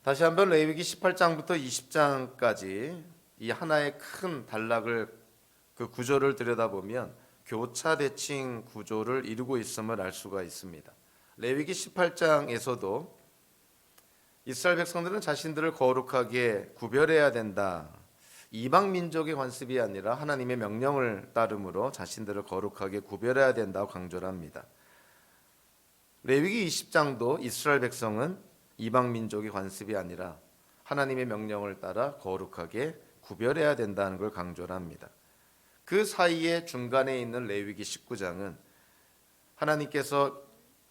다시 한번 레위기 18장부터 20장까지 이 하나의 큰 단락을 그 구조를 들여다보면 교차 대칭 구조를 이루고 있음을 알 수가 있습니다. 레위기 18장에서도 이스라엘 백성들은 자신들을 거룩하게 구별해야 된다. 이방 민족의 관습이 아니라 하나님의 명령을 따름으로 자신들을 거룩하게 구별해야 된다고 강조를 합니다. 레위기 20장도 이스라엘 백성은 이방 민족의 관습이 아니라 하나님의 명령을 따라 거룩하게 구별해야 된다는 걸 강조를 합니다. 그 사이에 중간에 있는 레위기 19장은 하나님께서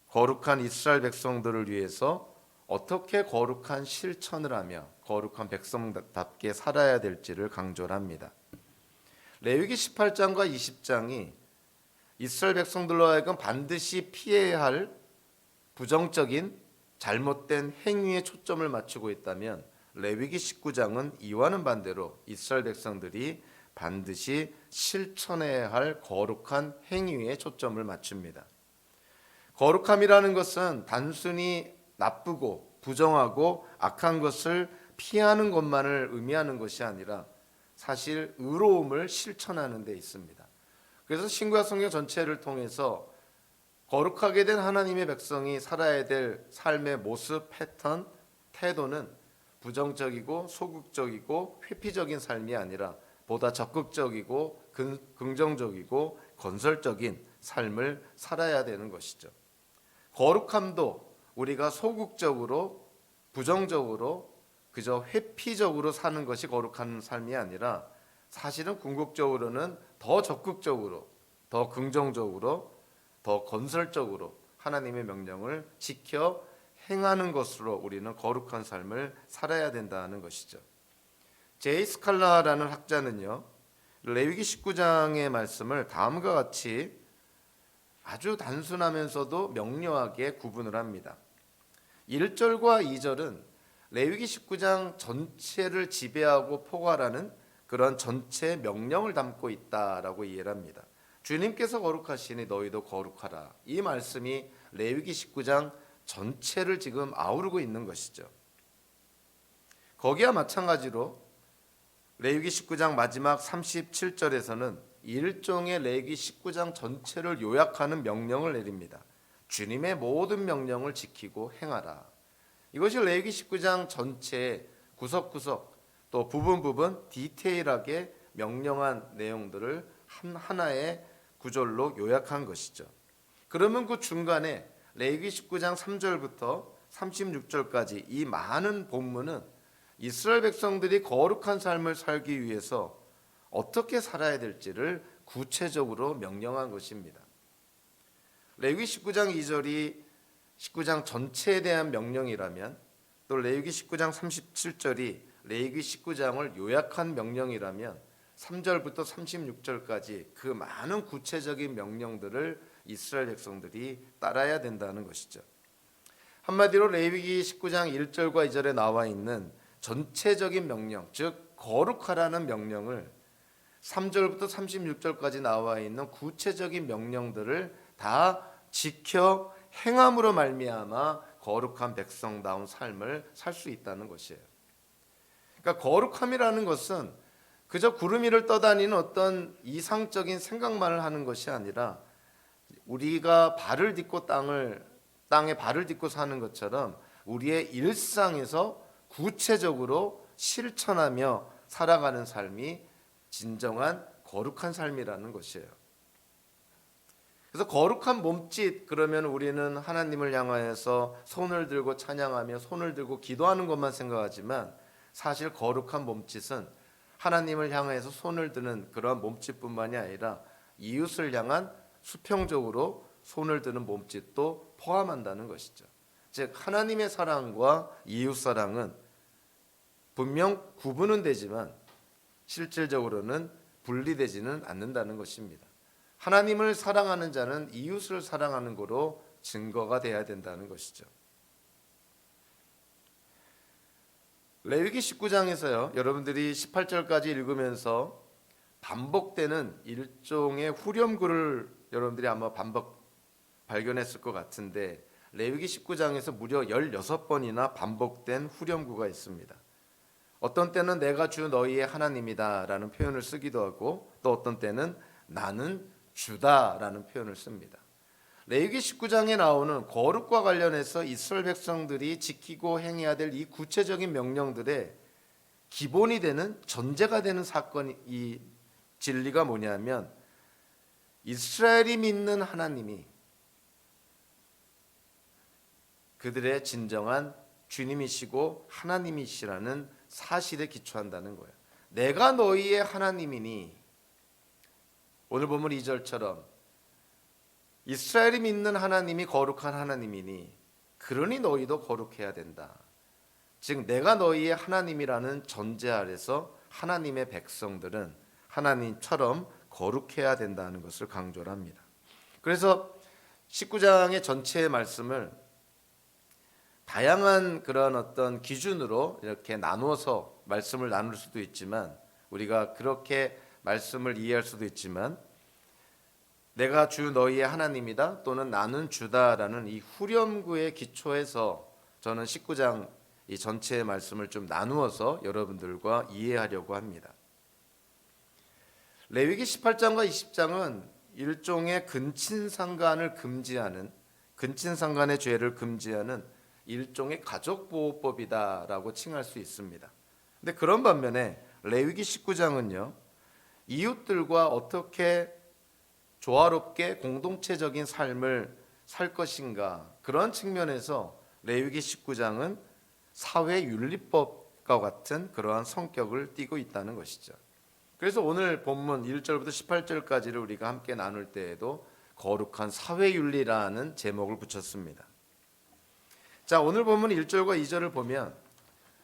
거룩한 이스라엘 백성들을 위해서 어떻게 거룩한 실천을 하며 거룩한 백성답게 살아야 될지를 강조를 합니다. 레위기 18장과 20장이 이스라엘 백성들로 하여금 반드시 피해야 할 부정적인 잘못된 행위에 초점을 맞추고 있다면 레위기 19장은 이와는 반대로 이스라엘 백성들이 반드시 실천해야 할 거룩한 행위에 초점을 맞춥니다. 거룩함이라는 것은 단순히 나쁘고 부정하고 악한 것을 피하는 것만을 의미하는 것이 아니라 사실 의로움을 실천하는 데 있습니다. 그래서 신구약 성경 전체를 통해서 거룩하게 된 하나님의 백성이 살아야 될 삶의 모습, 패턴, 태도는 부정적이고 소극적이고 회피적인 삶이 아니라 보다 적극적이고 긍정적이고 건설적인 삶을 살아야 되는 것이죠. 거룩함도 우리가 소극적으로 부정적으로 그저 회피적으로 사는 것이 거룩한 삶이 아니라 사실은 궁극적으로는 더 적극적으로 더 긍정적으로 더 건설적으로 하나님의 명령을 지켜 행하는 것으로 우리는 거룩한 삶을 살아야 된다는 것이죠. 제이 스칼라라는 학자는요, 레위기 19장의 말씀을 다음과 같이 아주 단순하면서도 명료하게 구분을 합니다. 1절과 2절은 레위기 19장 전체를 지배하고 포괄하는 그런 전체 명령을 담고 있다라고 이해를 합니다. 주님께서 거룩하시니 너희도 거룩하라. 이 말씀이 레위기 19장 전체를 지금 아우르고 있는 것이죠. 거기와 마찬가지로 레위기 19장 마지막 37절에서는 일종의 레위기 19장 전체를 요약하는 명령을 내립니다. 주님의 모든 명령을 지키고 행하라. 이것이 레위기 19장 전체의 구석구석 또 부분 디테일하게 명령한 내용들을 하나의 구절로 요약한 것이죠. 그러면 그 중간에 레위기 19장 3절부터 36절까지 이 많은 본문은 이스라엘 백성들이 거룩한 삶을 살기 위해서 어떻게 살아야 될지를 구체적으로 명령한 것입니다. 레위기 19장 2절이 19장 전체에 대한 명령이라면 또 레위기 19장 37절이 레위기 19장을 요약한 명령이라면 3절부터 36절까지 그 많은 구체적인 명령들을 이스라엘 백성들이 따라야 된다는 것이죠. 한마디로 레위기 19장 1절과 2절에 나와 있는 전체적인 명령, 즉 거룩하라는 명령을 3절부터 36절까지 나와 있는 구체적인 명령들을 다 지켜 행함으로 말미암아 거룩한 백성다운 삶을 살 수 있다는 것이에요. 그러니까 거룩함이라는 것은 그저 구름 위를 떠다니는 어떤 이상적인 생각만을 하는 것이 아니라 우리가 발을 딛고 땅에 발을 딛고 사는 것처럼 우리의 일상에서 구체적으로 실천하며 살아가는 삶이 진정한 거룩한 삶이라는 것이에요. 그래서 거룩한 몸짓 그러면 우리는 하나님을 향하여서 손을 들고 찬양하며 손을 들고 기도하는 것만 생각하지만 사실 거룩한 몸짓은 하나님을 향해서 손을 드는 그런 몸짓뿐만이 아니라 이웃을 향한 수평적으로 손을 드는 몸짓도 포함한다는 것이죠. 즉 하나님의 사랑과 이웃 사랑은 분명 구분은 되지만 실질적으로는 분리되지는 않는다는 것입니다. 하나님을 사랑하는 자는 이웃을 사랑하는 거로 증거가 돼야 된다는 것이죠. 레위기 19장에서요, 여러분들이 18절까지 읽으면서 반복되는 일종의 후렴구를 여러분들이 아마 발견했을 것 같은데 레위기 19장에서 무려 16번이나 반복된 후렴구가 있습니다. 어떤 때는 내가 주 너희의 하나님이다라는 표현을 쓰기도 하고 또 어떤 때는 나는 주다라는 표현을 씁니다. 레위기 19장에 나오는 거룩과 관련해서 이스라엘 백성들이 지키고 행해야 될 이 구체적인 명령들의 기본이 되는 전제가 되는 사건이 이 진리가 뭐냐면 이스라엘이 믿는 하나님이 그들의 진정한 주님이시고 하나님이시라는 사실에 기초한다는 거예요. 내가 너희의 하나님이니 오늘 보면 2절처럼 이스라엘이 믿는 하나님이 거룩한 하나님이니 그러니 너희도 거룩해야 된다. 즉 내가 너희의 하나님이라는 전제 아래서 하나님의 백성들은 하나님처럼 거룩해야 된다는 것을 강조를 합니다. 그래서 19장의 전체의 말씀을 다양한 그런 어떤 기준으로 이렇게 나누어서 말씀을 나눌 수도 있지만 우리가 그렇게 말씀을 이해할 수도 있지만 내가 주 너희의 하나님이다 또는 나는 주다라는 이 후렴구의 기초에서 저는 19장 이 전체의 말씀을 좀 나누어서 여러분들과 이해하려고 합니다. 레위기 18장과 20장은 일종의 근친상간을 금지하는 근친상간의 죄를 금지하는 일종의 가족보호법이다라고 칭할 수 있습니다. 근데 그런 반면에 레위기 19장은요. 이웃들과 어떻게 조화롭게 공동체적인 삶을 살 것인가 그런 측면에서 레위기 19장은 사회윤리법과 같은 그러한 성격을 띠고 있다는 것이죠. 그래서 오늘 본문 1절부터 18절까지를 우리가 함께 나눌 때에도 거룩한 사회윤리라는 제목을 붙였습니다. 자, 오늘 본문 1절과 2절을 보면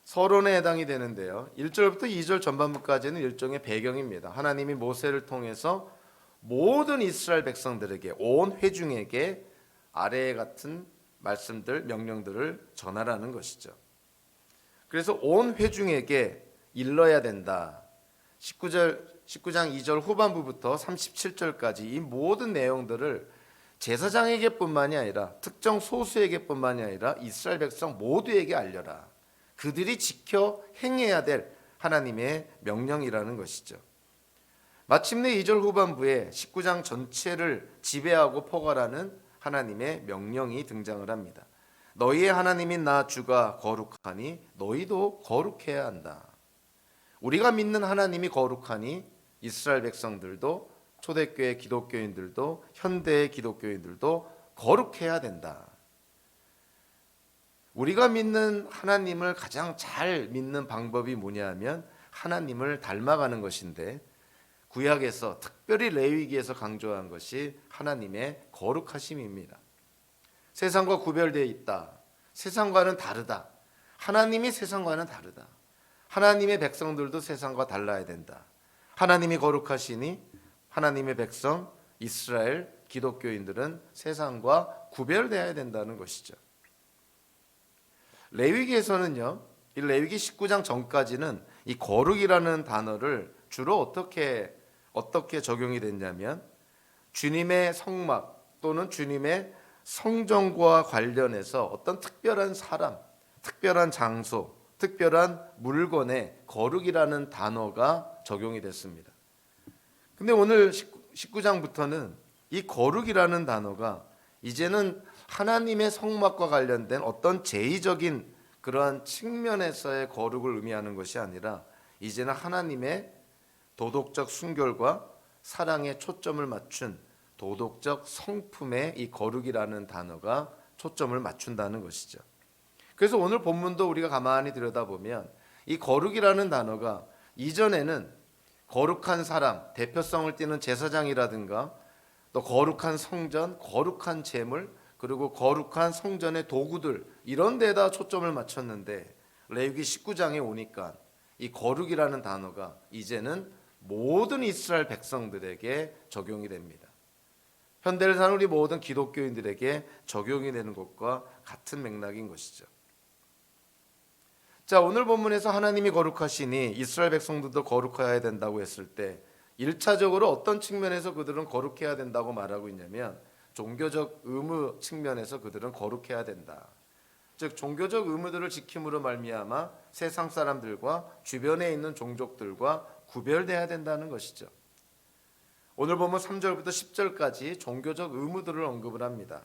서론에 해당이 되는데요. 1절부터 2절 전반부까지는 일종의 배경입니다. 하나님이 모세를 통해서 모든 이스라엘 백성들에게 온 회중에게 아래에 같은 말씀들, 명령들을 전하라는 것이죠. 그래서 온 회중에게 일러야 된다. 19장 2절 후반부부터 37절까지 이 모든 내용들을 제사장에게뿐만이 아니라 특정 소수에게뿐만이 아니라 이스라엘 백성 모두에게 알려라. 그들이 지켜 행해야 될 하나님의 명령이라는 것이죠. 마침내 2절 후반부에 19장 전체를 지배하고 포괄하는 하나님의 명령이 등장을 합니다. 너희의 하나님인 나 주가 거룩하니 너희도 거룩해야 한다. 우리가 믿는 하나님이 거룩하니 이스라엘 백성들도 초대교회 기독교인들도 현대의 기독교인들도 거룩해야 된다. 우리가 믿는 하나님을 가장 잘 믿는 방법이 뭐냐면 하나님을 닮아가는 것인데 구약에서 특별히 레위기에서 강조한 것이 하나님의 거룩하심입니다. 세상과 구별되어 있다. 세상과는 다르다. 하나님이 세상과는 다르다. 하나님의 백성들도 세상과 달라야 된다. 하나님이 거룩하시니 하나님의 백성 이스라엘 기독교인들은 세상과 구별되어야 된다는 것이죠. 레위기에서는요, 이 레위기 19장 전까지는 이 거룩이라는 단어를 주로 어떻게 적용이 됐냐면 주님의 성막 또는 주님의 성전과 관련해서 어떤 특별한 사람, 특별한 장소, 특별한 물건에 거룩이라는 단어가 적용이 됐습니다. 근데 오늘 19장부터는 이 거룩이라는 단어가 이제는 하나님의 성막과 관련된 어떤 제의적인 그러한 측면에서의 거룩을 의미하는 것이 아니라 이제는 하나님의 도덕적 순결과 사랑에 초점을 맞춘 도덕적 성품에 이 거룩이라는 단어가 초점을 맞춘다는 것이죠. 그래서 오늘 본문도 우리가 가만히 들여다보면 이 거룩이라는 단어가 이전에는 거룩한 사람, 대표성을 띠는 제사장이라든가 또 거룩한 성전, 거룩한 제물, 그리고 거룩한 성전의 도구들 이런 데다 초점을 맞췄는데 레위기 19장에 오니까 이 거룩이라는 단어가 이제는 모든 이스라엘 백성들에게 적용이 됩니다. 현대를 사는 우리 모든 기독교인들에게 적용이 되는 것과 같은 맥락인 것이죠. 자, 오늘 본문에서 하나님이 거룩하시니 이스라엘 백성들도 거룩해야 된다고 했을 때 1차적으로 어떤 측면에서 그들은 거룩해야 된다고 말하고 있냐면 종교적 의무 측면에서 그들은 거룩해야 된다. 즉 종교적 의무들을 지킴으로 말미암아 세상 사람들과 주변에 있는 종족들과 구별돼야 된다는 것이죠. 오늘 보면 3절부터 10절까지 종교적 의무들을 언급을 합니다.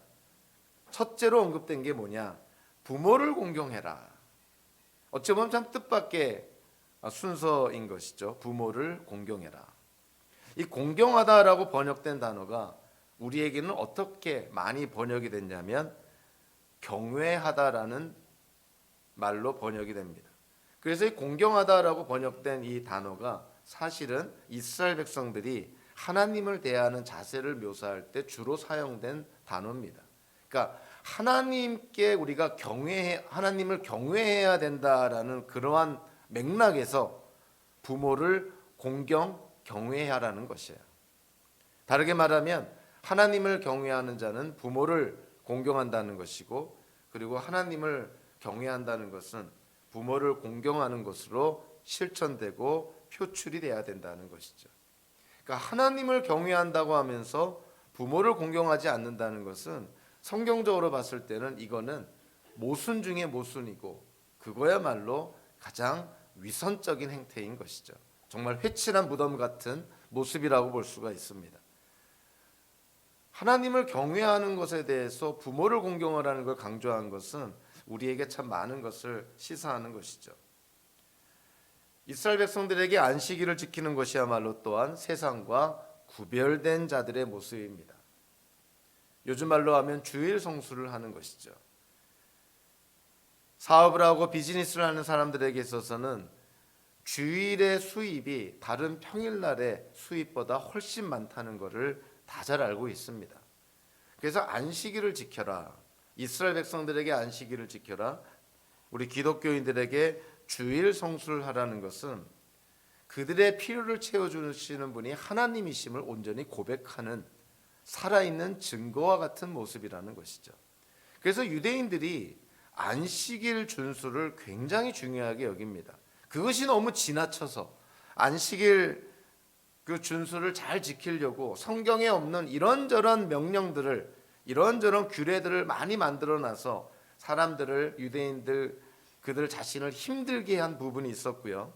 첫째로 언급된 게 뭐냐? 부모를 공경해라. 어찌 보면 참 뜻밖의 순서인 것이죠. 부모를 공경해라. 이 공경하다라고 번역된 단어가 우리에게는 어떻게 많이 번역이 됐냐면 경외하다라는 말로 번역이 됩니다. 그래서 이 공경하다라고 번역된 이 단어가 사실은 이스라엘 백성들이 하나님을 대하는 자세를 묘사할 때 주로 사용된 단어입니다. 그러니까 하나님께 우리가 하나님을 경외해야 된다라는 그러한 맥락에서 부모를 경외하라는 것이에요. 다르게 말하면 하나님을 경외하는 자는 부모를 공경한다는 것이고, 그리고 하나님을 경외한다는 것은 부모를 공경하는 것으로 실천되고 표출이 돼야 된다는 것이죠. 그러니까 하나님을 경외한다고 하면서 부모를 공경하지 않는다는 것은 성경적으로 봤을 때는 이거는 모순 중에 모순이고 그거야말로 가장 위선적인 행태인 것이죠. 정말 회칠한 무덤 같은 모습이라고 볼 수가 있습니다. 하나님을 경외하는 것에 대해서 부모를 공경하라는 걸 강조한 것은 우리에게 참 많은 것을 시사하는 것이죠. 이스라엘 백성들에게 안식일을 지키는 것이야말로 또한 세상과 구별된 자들의 모습입니다. 요즘 말로 하면 주일 성수를 하는 것이죠. 사업을 하고 비즈니스를 하는 사람들에게 있어서는 주일의 수입이 다른 평일날의 수입보다 훨씬 많다는 것을 다 잘 알고 있습니다. 그래서 안식일을 지켜라. 이스라엘 백성들에게 안식일을 지켜라. 우리 기독교인들에게 주일 성수를 하라는 것은 그들의 필요를 채워주시는 분이 하나님이심을 온전히 고백하는 살아있는 증거와 같은 모습이라는 것이죠. 그래서 유대인들이 안식일 준수를 굉장히 중요하게 여깁니다. 그것이 너무 지나쳐서 안식일 그 준수를 잘 지키려고 성경에 없는 이런저런 명령들을, 이런저런 규례들을 많이 만들어놔서 사람들을, 유대인들 그들 자신을 힘들게 한 부분이 있었고요.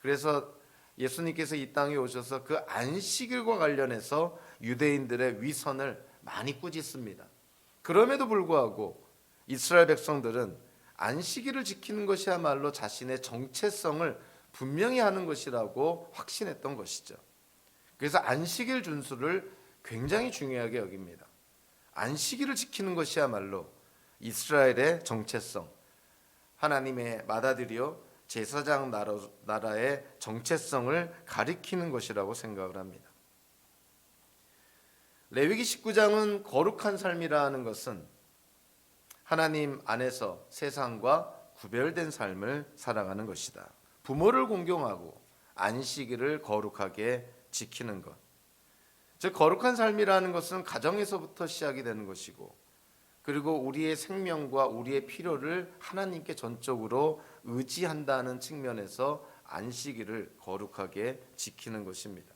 그래서 예수님께서 이 땅에 오셔서 그 안식일과 관련해서 유대인들의 위선을 많이 꾸짖습니다. 그럼에도 불구하고 이스라엘 백성들은 안식일을 지키는 것이야말로 자신의 정체성을 분명히 하는 것이라고 확신했던 것이죠. 그래서 안식일 준수를 굉장히 중요하게 여깁니다. 안식일을 지키는 것이야말로 이스라엘의 정체성, 하나님의 맏아들이요 제사장 나라의 정체성을 가리키는 것이라고 생각을 합니다. 레위기 19장은 거룩한 삶이라는 것은 하나님 안에서 세상과 구별된 삶을 살아가는 것이다. 부모를 공경하고 안식일을 거룩하게 지키는 것. 즉 거룩한 삶이라는 것은 가정에서부터 시작이 되는 것이고, 그리고 우리의 생명과 우리의 필요를 하나님께 전적으로 의지한다는 측면에서 안식일을 거룩하게 지키는 것입니다.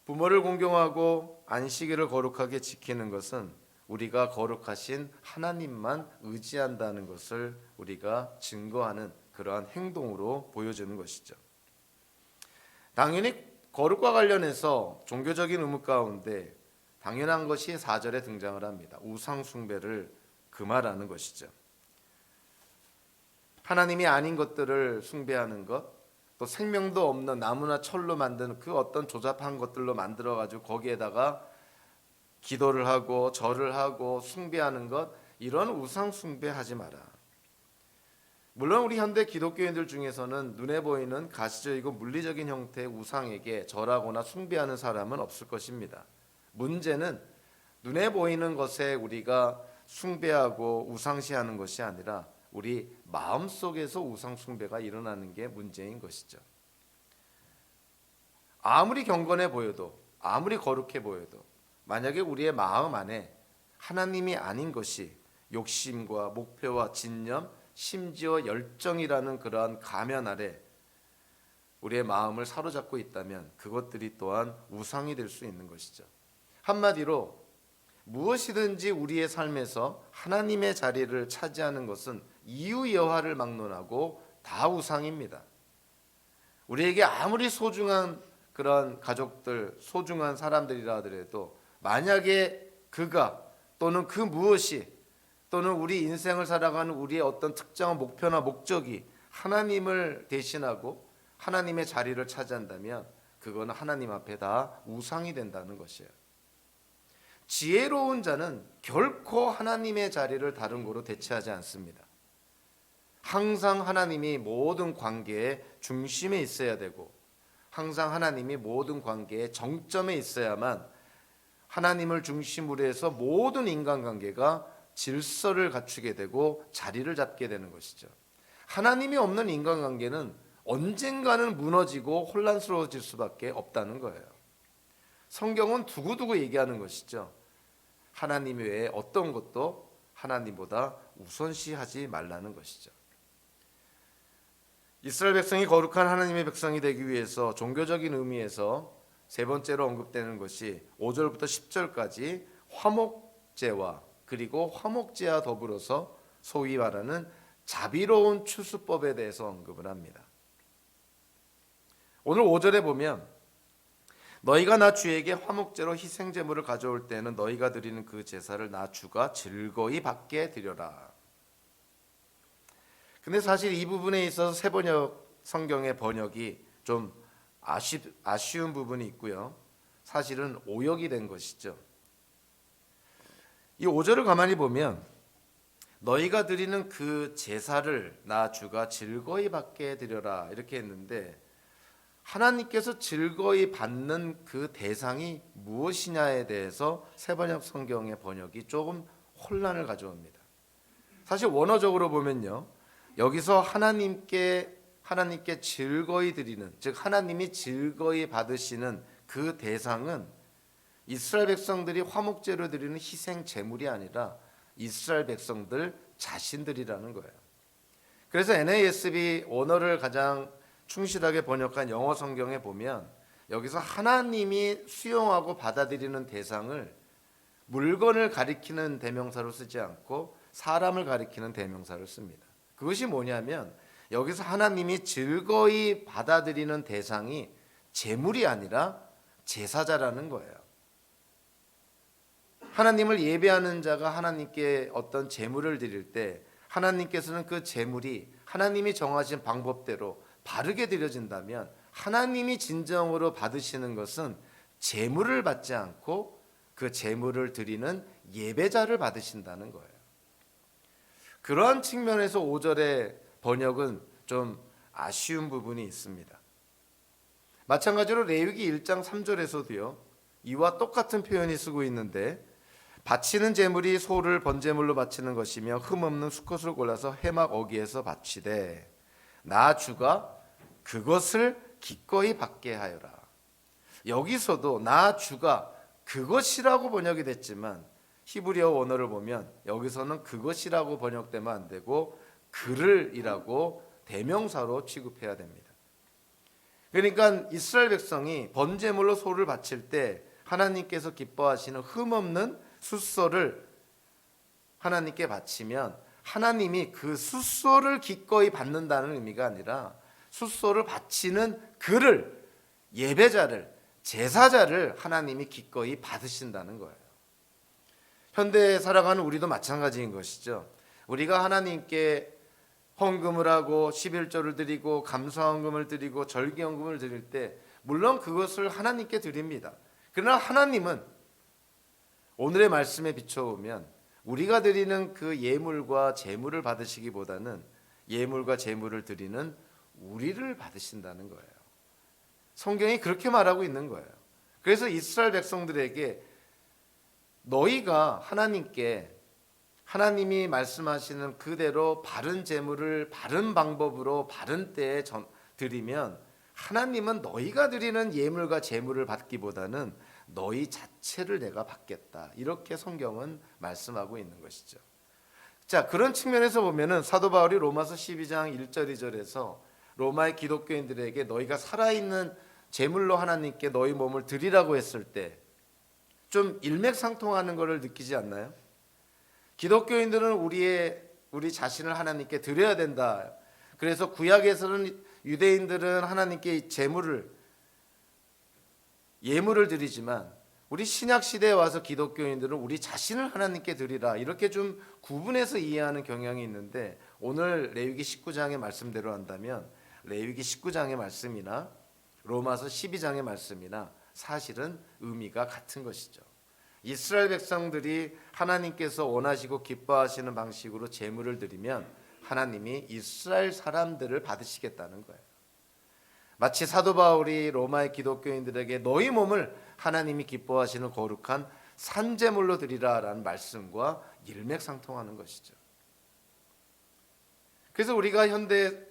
부모를 공경하고 안식일을 거룩하게 지키는 것은 우리가 거룩하신 하나님만 의지한다는 것을 우리가 증거하는 그러한 행동으로 보여주는 것이죠. 당연히 거룩과 관련해서 종교적인 의무 가운데 당연한 것이 4절에 등장을 합니다. 우상 숭배를 금하라는 것이죠. 하나님이 아닌 것들을 숭배하는 것, 또 생명도 없는 나무나 철로 만든 그 어떤 조잡한 것들로 만들어 가지고 거기에다가 기도를 하고 절을 하고 숭배하는 것, 이런 우상 숭배하지 마라. 물론 우리 현대 기독교인들 중에서는 눈에 보이는 가시적이고 물리적인 형태의 우상에게 절하거나 숭배하는 사람은 없을 것입니다. 문제는 눈에 보이는 것에 우리가 숭배하고 우상시하는 것이 아니라 우리 마음속에서 우상 숭배가 일어나는 게 문제인 것이죠. 아무리 경건해 보여도, 아무리 거룩해 보여도 만약에 우리의 마음 안에 하나님이 아닌 것이 욕심과 목표와 진념, 심지어 열정이라는 그러한 가면 아래 우리의 마음을 사로잡고 있다면 그것들이 또한 우상이 될 수 있는 것이죠. 한마디로 무엇이든지 우리의 삶에서 하나님의 자리를 차지하는 것은 이유 여하를 막론하고 다 우상입니다. 우리에게 아무리 소중한 그런 가족들, 소중한 사람들이라 하더라도 만약에 그가 또는 그 무엇이 또는 우리 인생을 살아가는 우리의 어떤 특정한 목표나 목적이 하나님을 대신하고 하나님의 자리를 차지한다면 그거는 하나님 앞에 다 우상이 된다는 것이에요. 지혜로운 자는 결코 하나님의 자리를 다른 거로 대체하지 않습니다. 항상 하나님이 모든 관계의 중심에 있어야 되고 항상 하나님이 모든 관계의 정점에 있어야만 하나님을 중심으로 해서 모든 인간관계가 질서를 갖추게 되고 자리를 잡게 되는 것이죠. 하나님이 없는 인간관계는 언젠가는 무너지고 혼란스러워질 수밖에 없다는 거예요. 성경은 두고두고 얘기하는 것이죠. 하나님 외에 어떤 것도 하나님보다 우선시하지 말라는 것이죠. 이스라엘 백성이 거룩한 하나님의 백성이 되기 위해서 종교적인 의미에서 세 번째로 언급되는 것이 5절부터 10절까지 화목제와 그리고 화목제와 더불어서 소위 말하는 자비로운 추수법에 대해서 언급을 합니다. 오늘 5절에 보면 너희가 나 주에게 화목제로 희생제물을 가져올 때는 너희가 드리는 그 제사를 나 주가 즐거이 받게 드려라. 근데 사실 이 부분에 있어서 새번역 성경의 번역이 좀 아쉬운 부분이 있고요. 사실은 오역이 된 것이죠. 이 5절을 가만히 보면 너희가 드리는 그 제사를 나 주가 즐거이 받게 드려라 이렇게 했는데 하나님께서 즐거이 받는 그 대상이 무엇이냐에 대해서 새번역 성경의 번역이 조금 혼란을 가져옵니다. 사실 원어적으로 보면요. 여기서 하나님께 즐거이 드리는, 즉 하나님이 즐거이 받으시는 그 대상은 이스라엘 백성들이 화목제로 드리는 희생 제물이 아니라 이스라엘 백성들 자신들이라는 거예요. 그래서 NASB 원어를 가장 충실하게 번역한 영어 성경에 보면 여기서 하나님이 수용하고 받아들이는 대상을 물건을 가리키는 대명사로 쓰지 않고 사람을 가리키는 대명사를 씁니다. 그것이 뭐냐면 여기서 하나님이 즐거이 받아들이는 대상이 제물이 아니라 제사자라는 거예요. 하나님을 예배하는 자가 하나님께 어떤 제물을 드릴 때 하나님께서는 그 제물이 하나님이 정하신 방법대로 바르게 드려진다면 하나님이 진정으로 받으시는 것은 제물을 받지 않고 그 제물을 드리는 예배자를 받으신다는 거예요. 그러한 측면에서 5절의 번역은 좀 아쉬운 부분이 있습니다. 마찬가지로 레위기 1장 3절에서도요. 이와 똑같은 표현이 쓰고 있는데 바치는 제물이 소를 번제물로 바치는 것이며 흠없는 수컷을 골라서 해막 어기에서 바치되 나 주가 그것을 기꺼이 받게 하여라. 여기서도 나 주가 그것이라고 번역이 됐지만 히브리어 원어를 보면 여기서는 그것이라고 번역되면 안 되고 그를이라고 대명사로 취급해야 됩니다. 그러니까 이스라엘 백성이 번제물로 소를 바칠 때 하나님께서 기뻐하시는 흠없는 숫소를 하나님께 바치면 하나님이 그 숫소를 기꺼이 받는다는 의미가 아니라 숫소를 바치는 그를, 예배자를, 제사자를 하나님이 기꺼이 받으신다는 거예요. 현대에 살아가는 우리도 마찬가지인 것이죠. 우리가 하나님께 헌금을 하고 11조를 드리고 감사헌금을 드리고 절기헌금을 드릴 때 물론 그것을 하나님께 드립니다. 그러나 하나님은 오늘의 말씀에 비춰보면 우리가 드리는 그 예물과 제물을 받으시기보다는 예물과 제물을 드리는 우리를 받으신다는 거예요. 성경이 그렇게 말하고 있는 거예요. 그래서 이스라엘 백성들에게 너희가 하나님께 하나님이 말씀하시는 그대로 바른 제물을 바른 방법으로 바른 때에 드리면 하나님은 너희가 드리는 예물과 제물을 받기보다는 너희 자체를 내가 받겠다. 이렇게 성경은 말씀하고 있는 것이죠. 자, 그런 측면에서 보면은 사도 바울이 로마서 12장 1절 2절에서 로마의 기독교인들에게 너희가 살아있는 제물로 하나님께 너희 몸을 드리라고 했을 때 좀 일맥상통하는 것을 느끼지 않나요? 기독교인들은 우리 자신을 하나님께 드려야 된다. 그래서 구약에서는 유대인들은 하나님께 예물을 드리지만 우리 신약 시대에 와서 기독교인들은 우리 자신을 하나님께 드리라, 이렇게 좀 구분해서 이해하는 경향이 있는데, 오늘 레위기 19장의 말씀대로 한다면 레위기 19장의 말씀이나 로마서 12장의 말씀이나 사실은 의미가 같은 것이죠. 이스라엘 백성들이 하나님께서 원하시고 기뻐하시는 방식으로 제물을 드리면 하나님이 이스라엘 사람들을 받으시겠다는 거예요. 마치 사도 바울이 로마의 기독교인들에게 너희 몸을 하나님이 기뻐하시는 거룩한 산제물로 드리라라는 말씀과 일맥상통하는 것이죠. 그래서 우리가 현대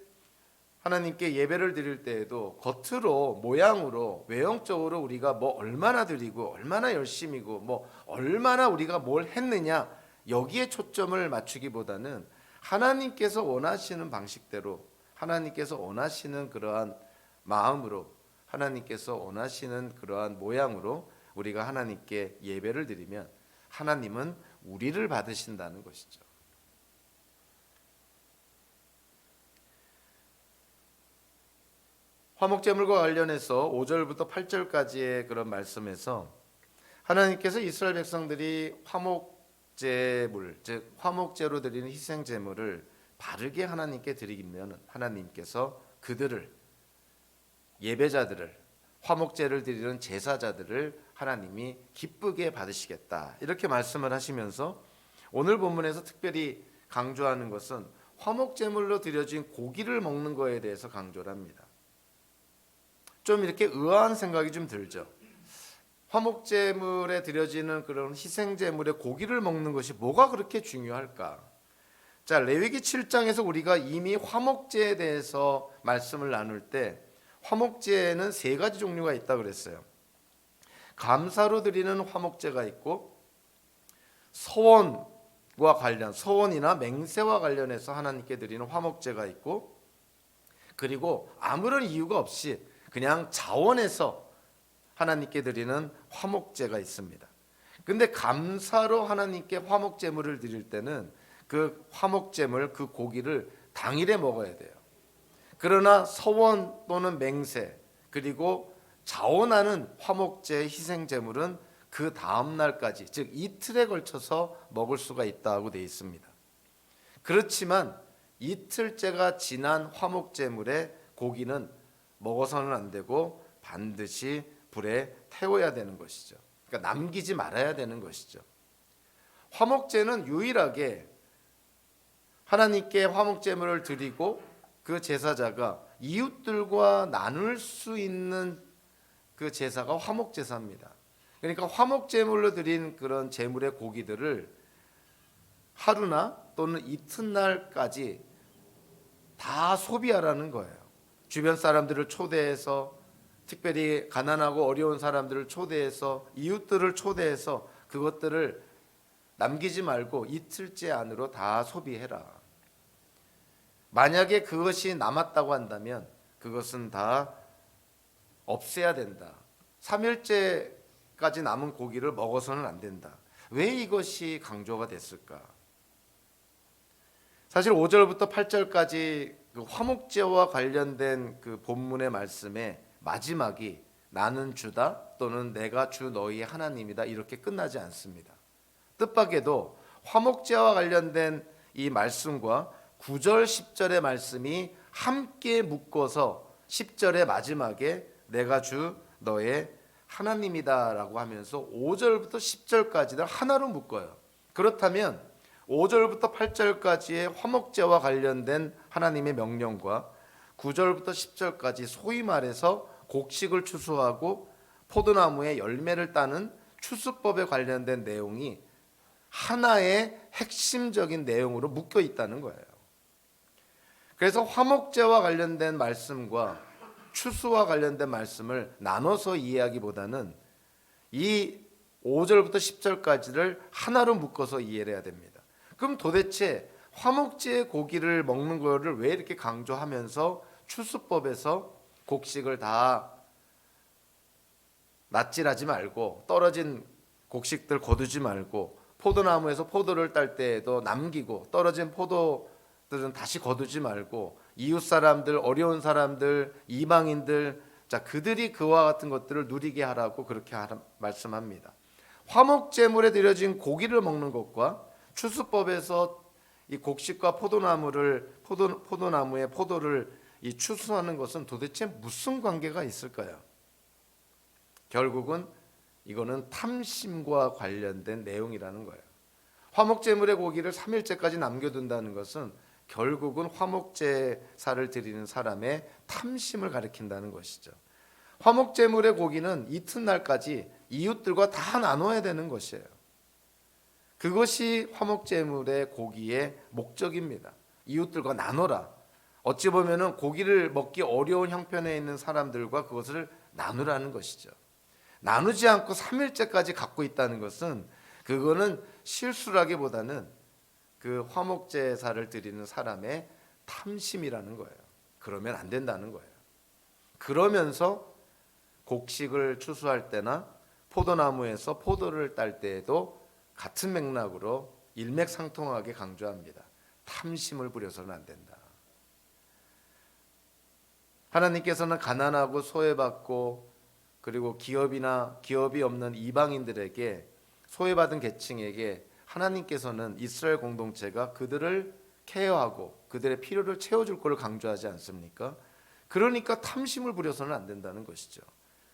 하나님께 예배를 드릴 때에도 겉으로, 모양으로, 외형적으로 우리가 뭐 얼마나 드리고 얼마나 열심이고 뭐 얼마나 우리가 뭘 했느냐, 여기에 초점을 맞추기보다는 하나님께서 원하시는 방식대로, 하나님께서 원하시는 그러한 마음으로, 하나님께서 원하시는 그러한 모양으로 우리가 하나님께 예배를 드리면 하나님은 우리를 받으신다는 것이죠. 화목제물과 관련해서 5절부터 8절까지의 그런 말씀에서 하나님께서 이스라엘 백성들이 화목제물, 즉 화목제로 드리는 희생제물을 바르게 하나님께 드리면 하나님께서 그들을, 예배자들을, 화목제를 드리는 제사자들을 하나님이 기쁘게 받으시겠다, 이렇게 말씀을 하시면서 오늘 본문에서 특별히 강조하는 것은 화목제물로 드려진 고기를 먹는 것에 대해서 강조를 합니다. 좀 이렇게 의아한 생각이 좀 들죠. 화목제물에 드려지는 그런 희생제물의 고기를 먹는 것이 뭐가 그렇게 중요할까? 자, 레위기 7장에서 우리가 이미 화목제에 대해서 말씀을 나눌 때 화목제에는 세 가지 종류가 있다 그랬어요. 감사로 드리는 화목제가 있고, 서원과 관련, 서원이나 맹세와 관련해서 하나님께 드리는 화목제가 있고, 그리고 아무런 이유가 없이 그냥 자원해서 하나님께 드리는 화목제가 있습니다. 근데 감사로 하나님께 화목제물을 드릴 때는 그 화목제물, 그 고기를 당일에 먹어야 돼요. 그러나 서원 또는 맹세, 그리고 자원하는 화목제 희생제물은 그 다음 날까지, 즉 이틀에 걸쳐서 먹을 수가 있다고 되어 있습니다. 그렇지만 이틀째가 지난 화목제물의 고기는 먹어서는 안 되고 반드시 불에 태워야 되는 것이죠. 그러니까 남기지 말아야 되는 것이죠. 화목제는 유일하게 하나님께 화목제물을 드리고 그 제사자가 이웃들과 나눌 수 있는 그 제사가 화목제사입니다. 그러니까 화목제물로 드린 그런 제물의 고기들을 하루나 또는 이튿날까지 다 소비하라는 거예요. 주변 사람들을 초대해서, 특별히 가난하고 어려운 사람들을 초대해서, 이웃들을 초대해서 그것들을 남기지 말고 이틀째 안으로 다 소비해라. 만약에 그것이 남았다고 한다면 그것은 다 없애야 된다. 3일째까지 남은 고기를 먹어서는 안 된다. 왜 이것이 강조가 됐을까? 사실 5절부터 8절까지 그 화목제와 관련된 그 본문의 말씀의 마지막이 나는 주다 또는 내가 주 너희의 하나님이다, 이렇게 끝나지 않습니다. 뜻밖에도 화목제와 관련된 이 말씀과 9절 10절의 말씀이 함께 묶어서 10절의 마지막에 내가 주 너의 하나님이다라고 하면서 5절부터 10절까지를 하나로 묶어요. 그렇다면 5절부터 8절까지의 화목제와 관련된 하나님의 명령과 9절부터 10절까지 소위 말해서 곡식을 추수하고 포도나무의 열매를 따는 추수법에 관련된 내용이 하나의 핵심적인 내용으로 묶여 있다는 거예요. 그래서 화목제와 관련된 말씀과 추수와 관련된 말씀을 나눠서 이해하기보다는 이 5절부터 10절까지를 하나로 묶어서 이해를 해야 됩니다. 그럼 도대체 화목제의 고기를 먹는 거를 왜 이렇게 강조하면서 추수법에서 곡식을 다 낫질하지 말고 떨어진 곡식들 거두지 말고, 포도나무에서 포도를 딸 때에도 남기고, 떨어진 포도들은 다시 거두지 말고, 이웃 사람들, 어려운 사람들, 이방인들, 자, 그들이 그와 같은 것들을 누리게 하라고 그렇게 말씀합니다. 화목제물에 드려진 고기를 먹는 것과 추수법에서 이 곡식과 포도나무의 포도를 이 추수하는 것은 도대체 무슨 관계가 있을까요? 결국은 이거는 탐심과 관련된 내용이라는 거예요. 화목제물의 고기를 3일째까지 남겨둔다는 것은 결국은 화목제사를 드리는 사람의 탐심을 가리킨다는 것이죠. 화목제물의 고기는 이튿날까지 이웃들과 다 나눠야 되는 것이에요. 그것이 화목제물의 고기의 목적입니다. 이웃들과 나눠라. 어찌 보면은 고기를 먹기 어려운 형편에 있는 사람들과 그것을 나누라는 것이죠. 나누지 않고 3일째까지 갖고 있다는 것은 그거는 실수라기보다는 그 화목제사를 드리는 사람의 탐심이라는 거예요. 그러면 안 된다는 거예요. 그러면서 곡식을 추수할 때나 포도나무에서 포도를 딸 때에도 같은 맥락으로 일맥상통하게 강조합니다. 탐심을 부려서는 안 된다. 하나님께서는 가난하고 소외받고 그리고 기업이 없는 이방인들에게, 소외받은 계층에게 하나님께서는 이스라엘 공동체가 그들을 케어하고 그들의 필요를 채워줄 것을 강조하지 않습니까? 그러니까 탐심을 부려서는 안 된다는 것이죠.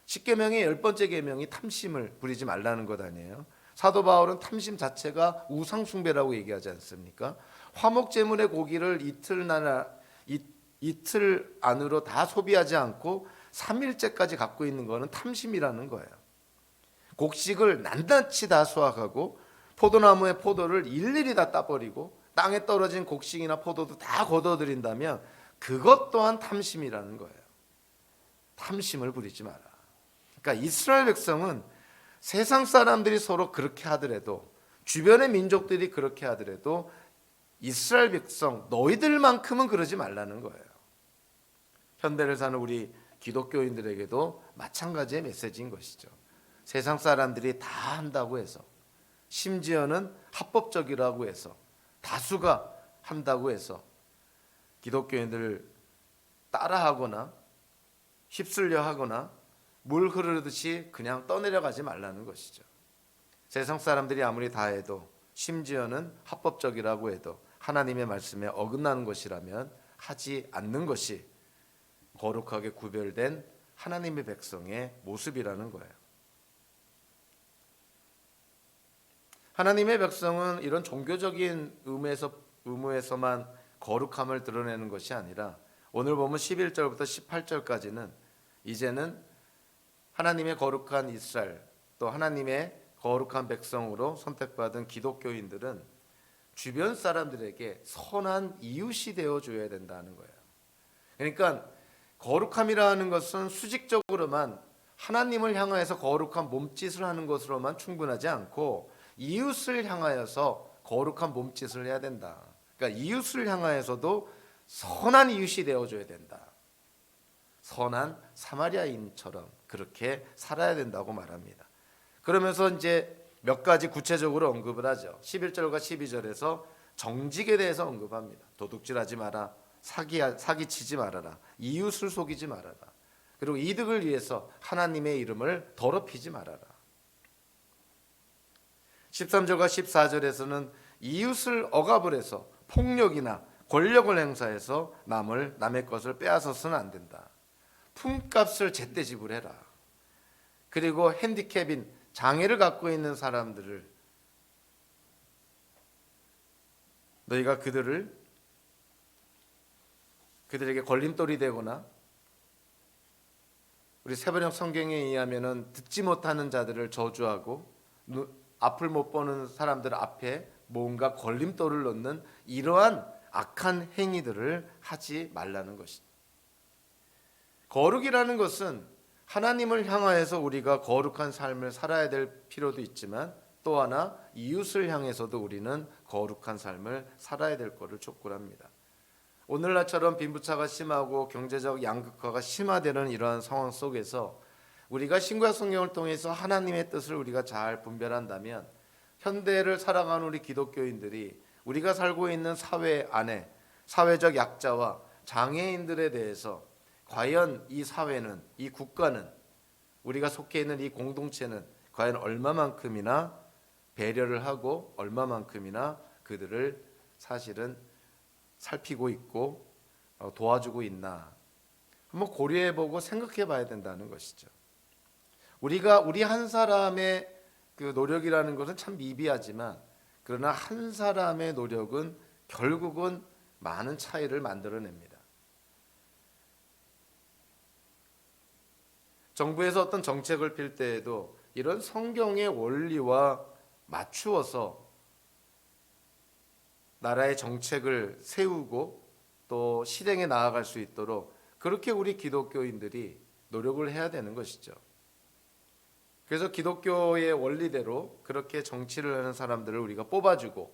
십계명의 10번째 계명이 탐심을 부리지 말라는 것 아니에요? 사도 바울은 탐심 자체가 우상숭배라고 얘기하지 않습니까? 화목제물의 고기를 이틀 안으로 다 소비하지 않고 3일째까지 갖고 있는 것은 탐심이라는 거예요. 곡식을 낱낱이 다 수확하고 포도나무의 포도를 일일이 다 따버리고 땅에 떨어진 곡식이나 포도도 다 걷어들인다면 그것 또한 탐심이라는 거예요. 탐심을 부리지 마라. 그러니까 이스라엘 백성은 세상 사람들이 서로 그렇게 하더라도, 주변의 민족들이 그렇게 하더라도 이스라엘 백성 너희들만큼은 그러지 말라는 거예요. 현대를 사는 우리 기독교인들에게도 마찬가지의 메시지인 것이죠. 세상 사람들이 다 한다고 해서, 심지어는 합법적이라고 해서, 다수가 한다고 해서 기독교인들을 따라하거나 휩쓸려 하거나 물 흐르듯이 그냥 떠내려가지 말라는 것이죠. 세상 사람들이 아무리 다 해도, 심지어는 합법적이라고 해도 하나님의 말씀에 어긋나는 것이라면 하지 않는 것이 거룩하게 구별된 하나님의 백성의 모습이라는 거예요. 하나님의 백성은 이런 종교적인 의무에서만 거룩함을 드러내는 것이 아니라, 오늘 보면 11절부터 18절까지는 이제는 하나님의 거룩한 이스라엘, 또 하나님의 거룩한 백성으로 선택받은 기독교인들은 주변 사람들에게 선한 이웃이 되어줘야 된다는 거예요. 그러니까 거룩함이라는 것은 수직적으로만 하나님을 향하여서 거룩한 몸짓을 하는 것으로만 충분하지 않고 이웃을 향하여서 거룩한 몸짓을 해야 된다. 그러니까 이웃을 향하여서도 선한 이웃이 되어줘야 된다. 선한 사마리아인처럼 그렇게 살아야 된다고 말합니다. 그러면서 이제 몇 가지 구체적으로 언급을 하죠. 11절과 12절에서 정직에 대해서 언급합니다. 도둑질하지 마라, 사기치지 말아라, 이웃을 속이지 말아라, 그리고 이득을 위해서 하나님의 이름을 더럽히지 말아라. 13절과 14절에서는 이웃을 억압을 해서 폭력이나 권력을 행사해서 남의 것을 빼앗아서는 안 된다. 품값을 제때 지불해라. 그리고 핸디캡인, 장애를 갖고 있는 사람들을, 너희가 그들에게 걸림돌이 되거나, 우리 세번역 성경에 의하면은 듣지 못하는 자들을 저주하고 앞을 못 보는 사람들 앞에 뭔가 걸림돌을 놓는 이러한 악한 행위들을 하지 말라는 것이다. 거룩이라는 것은 하나님을 향하여서 우리가 거룩한 삶을 살아야 될 필요도 있지만, 또 하나 이웃을 향해서도 우리는 거룩한 삶을 살아야 될 것을 촉구합니다. 오늘날처럼 빈부차가 심하고 경제적 양극화가 심화되는 이러한 상황 속에서 우리가 신구약 성경을 통해서 하나님의 뜻을 우리가 잘 분별한다면 현대를 살아가는 우리 기독교인들이 우리가 살고 있는 사회 안에 사회적 약자와 장애인들에 대해서 과연 이 사회는, 이 국가는, 우리가 속해 있는 이 공동체는 과연 얼마만큼이나 배려를 하고 얼마만큼이나 그들을 사실은 살피고 있고 도와주고 있나 한번 고려해보고 생각해봐야 된다는 것이죠. 우리 한 사람의 그 노력이라는 것은 참 미비하지만 그러나 한 사람의 노력은 결국은 많은 차이를 만들어냅니다. 정부에서 어떤 정책을 펼 때에도 이런 성경의 원리와 맞추어서 나라의 정책을 세우고 또 실행에 나아갈 수 있도록 그렇게 우리 기독교인들이 노력을 해야 되는 것이죠. 그래서 기독교의 원리대로 그렇게 정치를 하는 사람들을 우리가 뽑아주고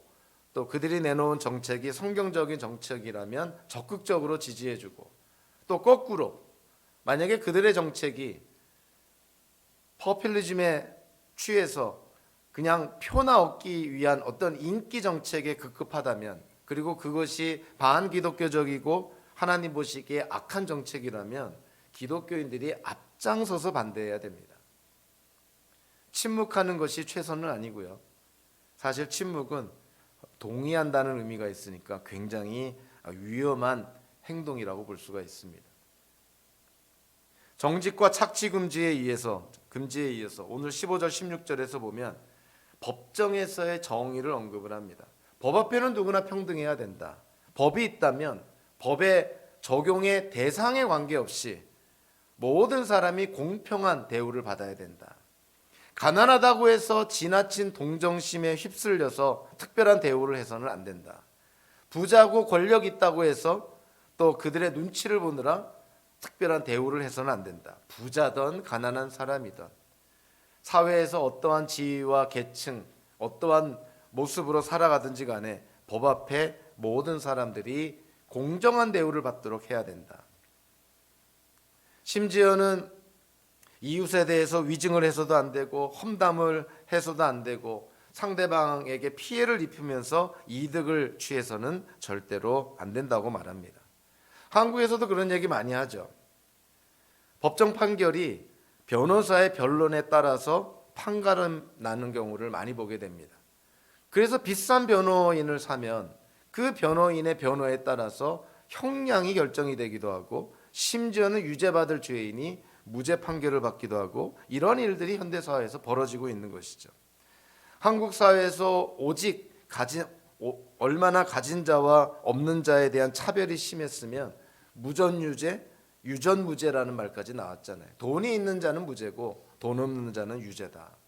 또 그들이 내놓은 정책이 성경적인 정책이라면 적극적으로 지지해주고 또 거꾸로 만약에 그들의 정책이 포퓰리즘에 취해서 그냥 표나 얻기 위한 어떤 인기 정책에 급급하다면 그리고 그것이 반기독교적이고 하나님 보시기에 악한 정책이라면 기독교인들이 앞장서서 반대해야 됩니다. 침묵하는 것이 최선은 아니고요. 사실 침묵은 동의한다는 의미가 있으니까 굉장히 위험한 행동이라고 볼 수가 있습니다. 정직과 착취 금지에 의해서 오늘 15절 16절에서 보면 법정에서의 정의를 언급을 합니다. 법 앞에는 누구나 평등해야 된다. 법이 있다면 법의 적용의 대상에 관계없이 모든 사람이 공평한 대우를 받아야 된다. 가난하다고 해서 지나친 동정심에 휩쓸려서 특별한 대우를 해서는 안 된다. 부자고 권력 있다고 해서 또 그들의 눈치를 보느라 특별한 대우를 해서는 안 된다. 부자든 가난한 사람이든 사회에서 어떠한 지위와 계층, 어떠한 모습으로 살아가든지 간에 법 앞에 모든 사람들이 공정한 대우를 받도록 해야 된다. 심지어는 이웃에 대해서 위증을 해서도 안 되고 험담을 해서도 안 되고 상대방에게 피해를 입히면서 이득을 취해서는 절대로 안 된다고 말합니다. 한국에서도 그런 얘기 많이 하죠. 법정 판결이 변호사의 변론에 따라서 판가름 나는 경우를 많이 보게 됩니다. 그래서 비싼 변호인을 사면 그 변호인의 변호에 따라서 형량이 결정이 되기도 하고 심지어는 유죄받을 죄인이 무죄 판결을 받기도 하고 이런 일들이 현대사회에서 벌어지고 있는 것이죠. 한국 사회에서 오직 얼마나 가진 자와 없는 자에 대한 차별이 심했으면 무전유죄, 유전무죄라는 말까지 나왔잖아요. 돈이 있는 자는 무죄고 돈 없는 자는 유죄다.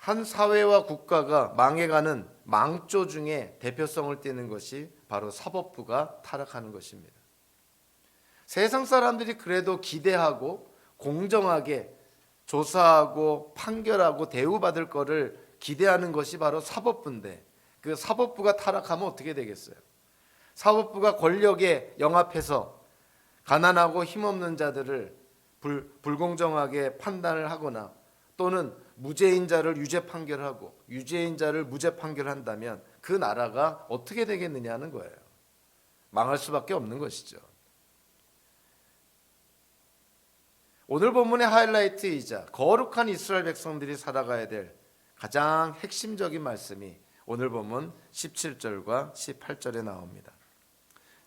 한 사회와 국가가 망해가는 망조 중에 대표성을 띠는 것이 바로 사법부가 타락하는 것입니다. 세상 사람들이 그래도 기대하고 공정하게 조사하고 판결하고 대우받을 거를 기대하는 것이 바로 사법부인데 그 사법부가 타락하면 어떻게 되겠어요? 사법부가 권력에 영합해서 가난하고 힘없는 자들을 불공정하게 판단을 하거나 또는 무죄인 자를 유죄 판결하고 유죄인 자를 무죄 판결한다면 그 나라가 어떻게 되겠느냐는 거예요. 망할 수밖에 없는 것이죠. 오늘 본문의 하이라이트이자 거룩한 이스라엘 백성들이 살아가야 될 가장 핵심적인 말씀이 오늘 본문 17절과 18절에 나옵니다.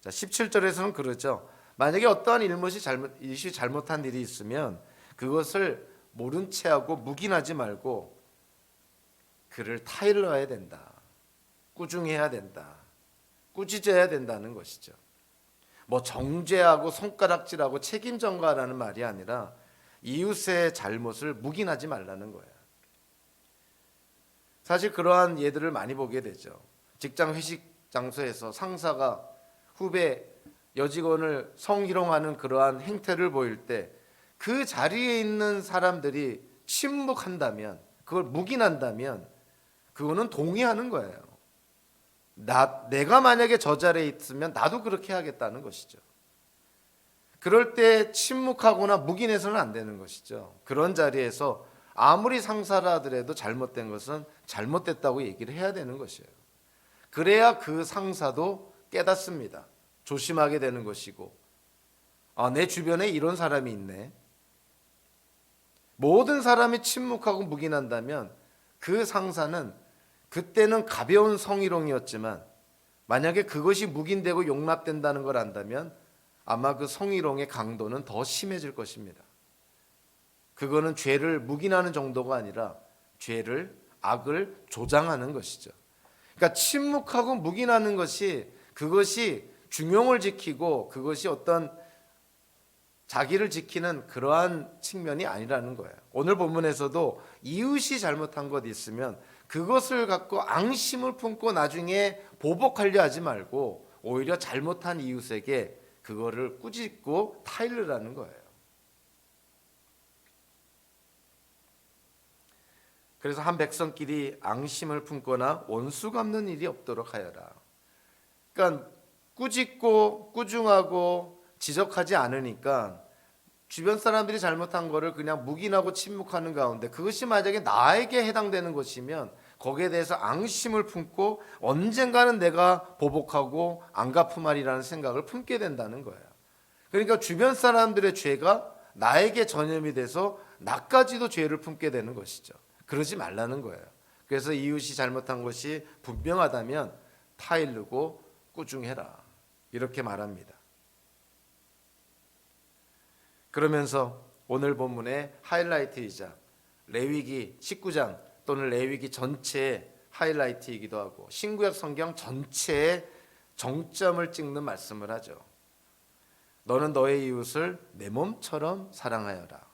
자, 17절에서는 그러죠. 만약에 어떠한 일이 잘못한 일이 있으면 그것을 모른 채하고 묵인하지 말고 그를 타일러야 된다. 꾸중해야 된다. 꾸짖어야 된다는 것이죠. 뭐 정죄하고 손가락질하고 책임 전가라는 말이 아니라 이웃의 잘못을 묵인하지 말라는 거예요. 사실 그러한 예들을 많이 보게 되죠. 직장 회식 장소에서 상사가 후배 여직원을 성희롱하는 그러한 행태를 보일 때 그 자리에 있는 사람들이 침묵한다면, 그걸 묵인한다면 그거는 동의하는 거예요. 내가 만약에 저 자리에 있으면 나도 그렇게 하겠다는 것이죠. 그럴 때 침묵하거나 묵인해서는 안 되는 것이죠. 그런 자리에서 아무리 상사라 하더라도 잘못된 것은 잘못됐다고 얘기를 해야 되는 것이에요. 그래야 그 상사도 깨닫습니다. 조심하게 되는 것이고, 내 주변에 이런 사람이 있네. 모든 사람이 침묵하고 묵인한다면 그 상사는 그때는 가벼운 성희롱이었지만 만약에 그것이 묵인되고 용납된다는 걸 안다면 아마 그 성희롱의 강도는 더 심해질 것입니다. 그거는 죄를 묵인하는 정도가 아니라 죄를, 악을 조장하는 것이죠. 그러니까 침묵하고 묵인하는 것이 그것이 중용을 지키고 그것이 어떤 자기를 지키는 그러한 측면이 아니라는 거예요. 오늘 본문에서도 이웃이 잘못한 것 있으면 그것을 갖고 앙심을 품고 나중에 보복하려 하지 말고 오히려 잘못한 이웃에게 그거를 꾸짖고 타일을 하는 거예요. 그래서 한 백성끼리 앙심을 품거나 원수 갚는 일이 없도록 하여라. 그러니까 꾸짖고 꾸중하고 지적하지 않으니까 주변 사람들이 잘못한 거를 그냥 묵인하고 침묵하는 가운데 그것이 만약에 나에게 해당되는 것이면 거기에 대해서 앙심을 품고 언젠가는 내가 보복하고 안 갚음하리라는 생각을 품게 된다는 거예요. 그러니까 주변 사람들의 죄가 나에게 전염이 돼서 나까지도 죄를 품게 되는 것이죠. 그러지 말라는 거예요. 그래서 이웃이 잘못한 것이 분명하다면 타일르고 꾸중해라, 이렇게 말합니다. 그러면서 오늘 본문의 하이라이트이자 레위기 19장 또는 레위기 전체의 하이라이트이기도 하고 신구약 성경 전체의 정점을 찍는 말씀을 하죠. 너는 너의 이웃을 내 몸처럼 사랑하여라.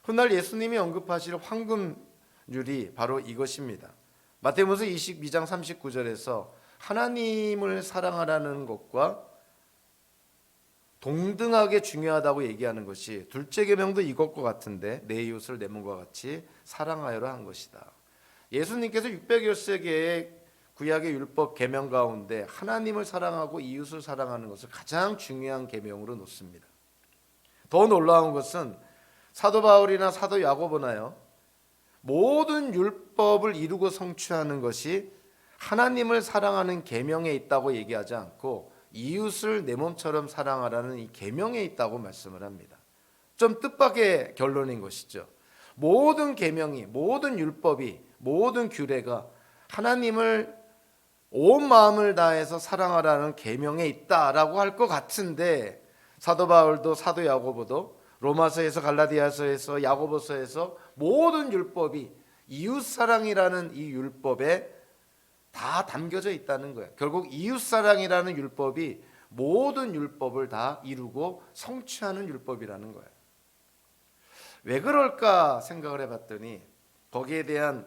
훗날 예수님이 언급하실 황금률이 바로 이것입니다. 마태복음 22장 39절에서 하나님을 사랑하라는 것과 동등하게 중요하다고 얘기하는 것이 둘째 계명도 이것과 같은데 내 이웃을 내 몸과 같이 사랑하여라 한 것이다. 예수님께서 600여 개의 구약의 율법 계명 가운데 하나님을 사랑하고 이웃을 사랑하는 것을 가장 중요한 계명으로 놓습니다. 더 놀라운 것은 사도 바울이나 사도 야고보나요, 모든 율법을 이루고 성취하는 것이 하나님을 사랑하는 계명에 있다고 얘기하지 않고 이웃을 내 몸처럼 사랑하라는 이 계명에 있다고 말씀을 합니다. 좀 뜻밖의 결론인 것이죠. 모든 계명이, 모든 율법이, 모든 규례가 하나님을 온 마음을 다해서 사랑하라는 계명에 있다라고 할 것 같은데 사도 바울도 사도 야고보도 로마서에서 갈라디아서에서 야고보서에서 모든 율법이 이웃사랑이라는 이 율법에 다 담겨져 있다는 거예요. 결국 이웃사랑이라는 율법이 모든 율법을 다 이루고 성취하는 율법이라는 거예요. 왜 그럴까 생각을 해봤더니 거기에 대한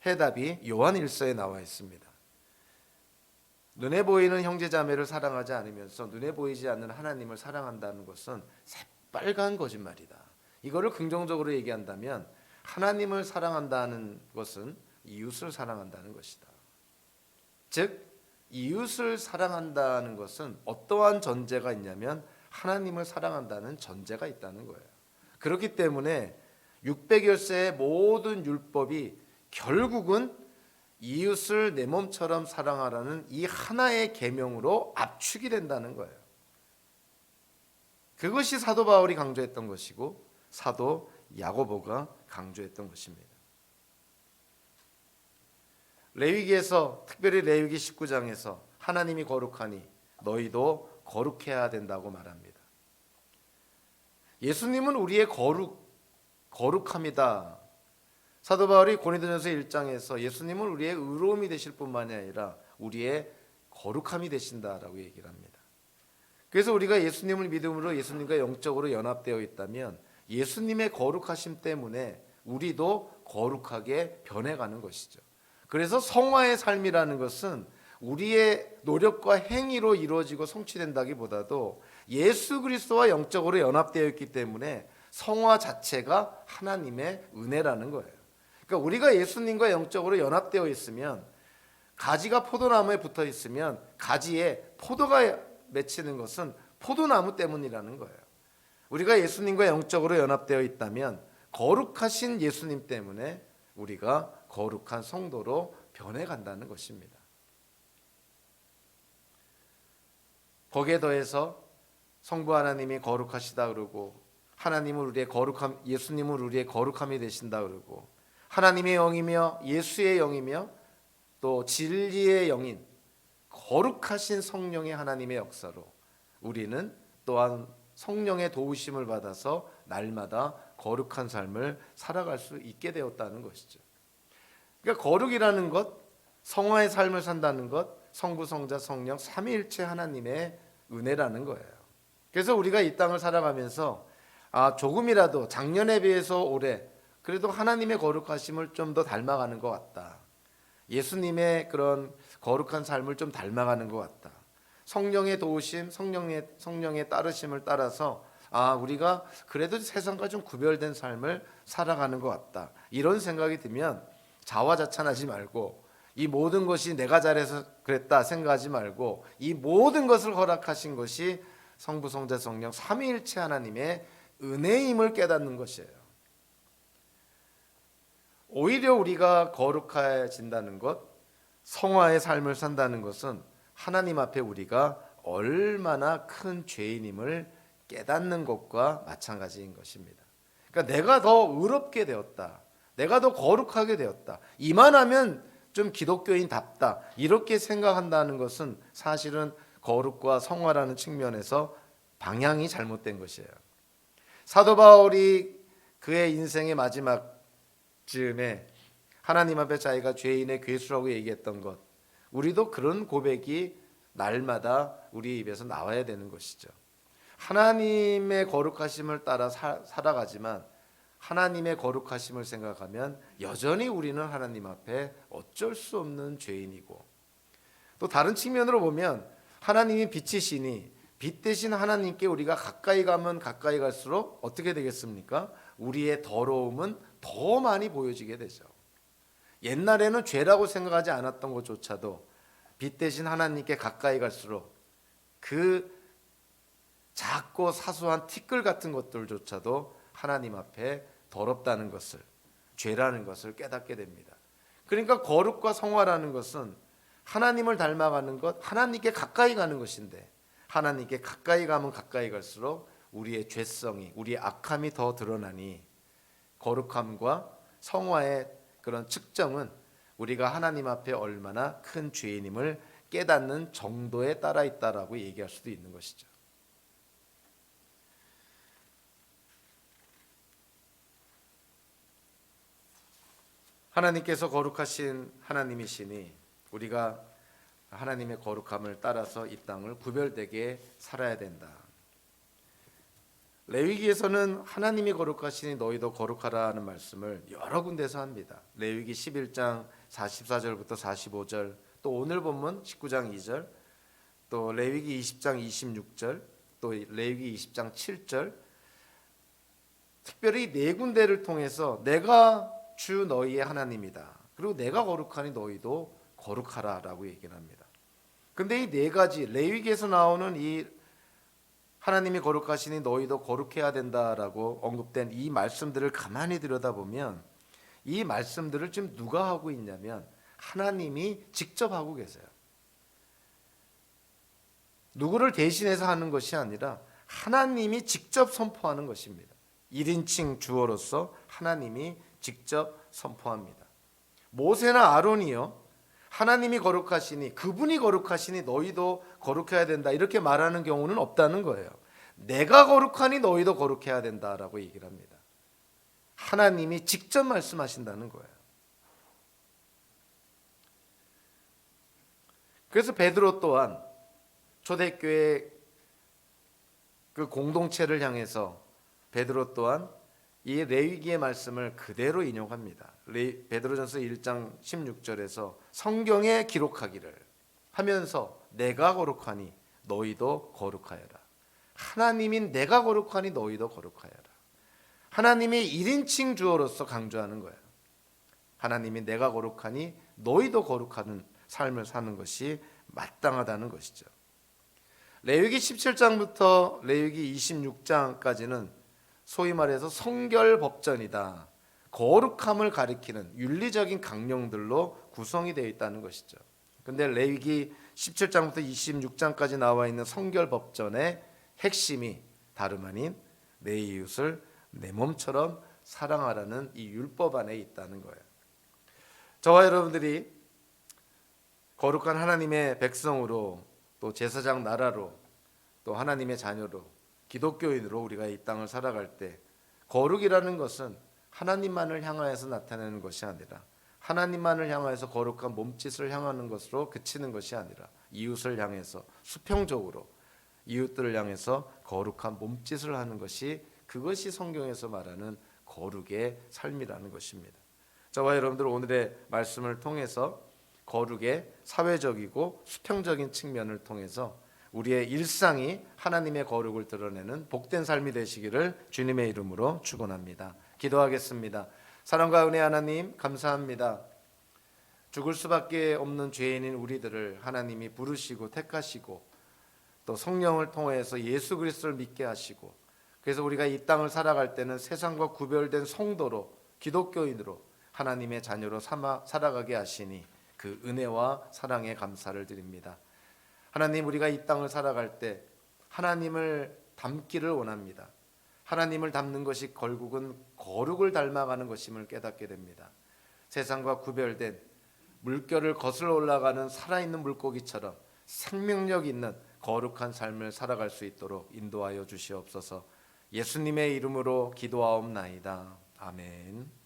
해답이 요한 1서에 나와 있습니다. 눈에 보이는 형제자매를 사랑하지 않으면서 눈에 보이지 않는 하나님을 사랑한다는 것은 새빨간 거짓말이다. 이거를 긍정적으로 얘기한다면 하나님을 사랑한다는 것은 이웃을 사랑한다는 것이다. 즉 이웃을 사랑한다는 것은 어떠한 전제가 있냐면 하나님을 사랑한다는 전제가 있다는 거예요. 그렇기 때문에 600여세의 모든 율법이 결국은 이웃을 내 몸처럼 사랑하라는 이 하나의 계명으로 압축이 된다는 거예요. 그것이 사도 바울이 강조했던 것이고 사도 야고보가 강조했던 것입니다. 레위기에서, 특별히 레위기 19장에서 하나님이 거룩하니 너희도 거룩해야 된다고 말합니다. 예수님은 우리의 거룩함이다. 사도 바울이 고린도전서 1장에서 예수님은 우리의 의로움이 되실 뿐만이 아니라 우리의 거룩함이 되신다라고 얘기를 합니다. 그래서 우리가 예수님을 믿음으로 예수님과 영적으로 연합되어 있다면 예수님의 거룩하심 때문에 우리도 거룩하게 변해가는 것이죠. 그래서 성화의 삶이라는 것은 우리의 노력과 행위로 이루어지고 성취된다기보다도 예수 그리스도와 영적으로 연합되어 있기 때문에 성화 자체가 하나님의 은혜라는 거예요. 그러니까 우리가 예수님과 영적으로 연합되어 있으면 가지가 포도나무에 붙어 있으면 가지에 포도가 맺히는 것은 포도나무 때문이라는 거예요. 우리가 예수님과 영적으로 연합되어 있다면 거룩하신 예수님 때문에 우리가 거룩한 성도로 변해간다는 것입니다. 거기에 더해서 성부 하나님이 거룩하시다 그러고 하나님을 우리의 거룩함, 예수님을 우리의 거룩함이 되신다 그러고 하나님의 영이며 예수의 영이며 또 진리의 영인 거룩하신 성령의 하나님의 역사로 우리는 또한 성령의 도우심을 받아서 날마다 거룩한 삶을 살아갈 수 있게 되었다는 것이죠. 그러니까 거룩이라는 것, 성화의 삶을 산다는 것, 성부, 성자, 성령 삼위일체 하나님의 은혜라는 거예요. 그래서 우리가 이 땅을 살아가면서 조금이라도 작년에 비해서 올해 그래도 하나님의 거룩하심을 좀 더 닮아가는 것 같다. 예수님의 그런 거룩한 삶을 좀 닮아가는 것 같다. 성령의 도우심, 성령의 따르심을 따라서 우리가 그래도 세상과 좀 구별된 삶을 살아가는 것 같다. 이런 생각이 들면 자화자찬하지 말고 이 모든 것이 내가 잘해서 그랬다 생각하지 말고 이 모든 것을 허락하신 것이 성부, 성자, 성령 삼위일체 하나님의 은혜임을 깨닫는 것이에요. 오히려 우리가 거룩해진다는 것, 성화의 삶을 산다는 것은 하나님 앞에 우리가 얼마나 큰 죄인임을 깨닫는 것과 마찬가지인 것입니다. 그러니까 내가 더 의롭게 되었다, 내가 더 거룩하게 되었다, 이만하면 좀 기독교인답다 이렇게 생각한다는 것은 사실은 거룩과 성화라는 측면에서 방향이 잘못된 것이에요. 사도 바울이 그의 인생의 마지막 즈음에 하나님 앞에 자기가 죄인의 괴수라고 얘기했던 것, 우리도 그런 고백이 날마다 우리 입에서 나와야 되는 것이죠. 하나님의 거룩하심을 따라 살아가지만 하나님의 거룩하심을 생각하면 여전히 우리는 하나님 앞에 어쩔 수 없는 죄인이고, 또 다른 측면으로 보면 하나님이 빛이시니 빛 대신 하나님께 우리가 가까이 가면 가까이 갈수록 어떻게 되겠습니까? 우리의 더러움은 더 많이 보여지게 되죠. 옛날에는 죄라고 생각하지 않았던 것조차도 빛 대신 하나님께 가까이 갈수록 그 작고 사소한 티끌 같은 것들조차도 하나님 앞에 더럽다는 것을, 죄라는 것을 깨닫게 됩니다. 그러니까 거룩과 성화라는 것은 하나님을 닮아가는 것, 하나님께 가까이 가는 것인데 하나님께 가까이 가면 가까이 갈수록 우리의 죄성이, 우리의 악함이 더 드러나니 거룩함과 성화의 그런 측정은 우리가 하나님 앞에 얼마나 큰 죄인임을 깨닫는 정도에 따라 있다라고 얘기할 수도 있는 것이죠. 하나님께서 거룩하신 하나님이시니 우리가 하나님의 거룩함을 따라서 이 땅을 구별되게 살아야 된다. 레위기에서는 하나님이 거룩하시니 너희도 거룩하라는 말씀을 여러 군데서 합니다. 레위기 11장 44절부터 45절, 또 오늘 본문 19장 2절, 또 레위기 20장 26절, 또 레위기 20장 7절, 특별히 네 군데를 통해서 내가 주 너희의 하나님이다, 그리고 내가 거룩하니 너희도 거룩하라라고 얘기를 합니다. 근데 이 네 가지 레위기에서 나오는 이 하나님이 거룩하시니 너희도 거룩해야 된다라고 언급된 이 말씀들을 가만히 들여다보면 이 말씀들을 지금 누가 하고 있냐면 하나님이 직접 하고 계세요. 누구를 대신해서 하는 것이 아니라 하나님이 직접 선포하는 것입니다. 1인칭 주어로서 하나님이 직접 선포합니다. 모세나 아론이요, 하나님이 거룩하시니, 그분이 거룩하시니 너희도 거룩해야 된다 이렇게 말하는 경우는 없다는 거예요. 내가 거룩하니 너희도 거룩해야 된다라고 얘기를 합니다. 하나님이 직접 말씀하신다는 거예요. 그래서 베드로 또한 초대교회 그 공동체를 향해서 베드로 또한 이 레위기의 말씀을 그대로 인용합니다. 베드로전서 1장 16절에서 성경에 기록하기를 하면서 내가 거룩하니 너희도 거룩하여라. 하나님인 내가 거룩하니 너희도 거룩하여라. 하나님이 1인칭 주어로서 강조하는 거예요. 하나님이 내가 거룩하니 너희도 거룩하는 삶을 사는 것이 마땅하다는 것이죠. 레위기 17장부터 레위기 26장까지는 소위 말해서 성결법전이다. 거룩함을 가리키는 윤리적인 강령들로 구성이 되어 있다는 것이죠. 근데 레위기 17장부터 26장까지 나와 있는 성결법전의 핵심이 다름 아닌 내 이웃을 내 몸처럼 사랑하라는 이 율법 안에 있다는 거예요. 저와 여러분들이 거룩한 하나님의 백성으로, 또 제사장 나라로, 또 하나님의 자녀로, 기독교인으로 우리가 이 땅을 살아갈 때 거룩이라는 것은 하나님만을 향하여서 나타내는 것이 아니라, 하나님만을 향하여서 거룩한 몸짓을 향하는 것으로 그치는 것이 아니라, 이웃을 향해서 수평적으로 이웃들을 향해서 거룩한 몸짓을 하는 것이, 그것이 성경에서 말하는 거룩의 삶이라는 것입니다. 저와 여러분들 오늘의 말씀을 통해서 거룩의 사회적이고 수평적인 측면을 통해서 우리의 일상이 하나님의 거룩을 드러내는 복된 삶이 되시기를 주님의 이름으로 축원합니다. 기도하겠습니다. 사랑과 은혜 하나님 감사합니다. 죽을 수밖에 없는 죄인인 우리들을 하나님이 부르시고 택하시고 또 성령을 통해서 예수 그리스도를 믿게 하시고, 그래서 우리가 이 땅을 살아갈 때는 세상과 구별된 성도로, 기독교인으로 하나님의 자녀로 살아가게 하시니 그 은혜와 사랑에 감사를 드립니다. 하나님, 우리가 이 땅을 살아갈 때 하나님을 닮기를 원합니다. 하나님을 닮는 것이 결국은 거룩을 닮아가는 것임을 깨닫게 됩니다. 세상과 구별된 물결을 거슬러 올라가는 살아있는 물고기처럼 생명력 있는 거룩한 삶을 살아갈 수 있도록 인도하여 주시옵소서. 예수님의 이름으로 기도하옵나이다. 아멘.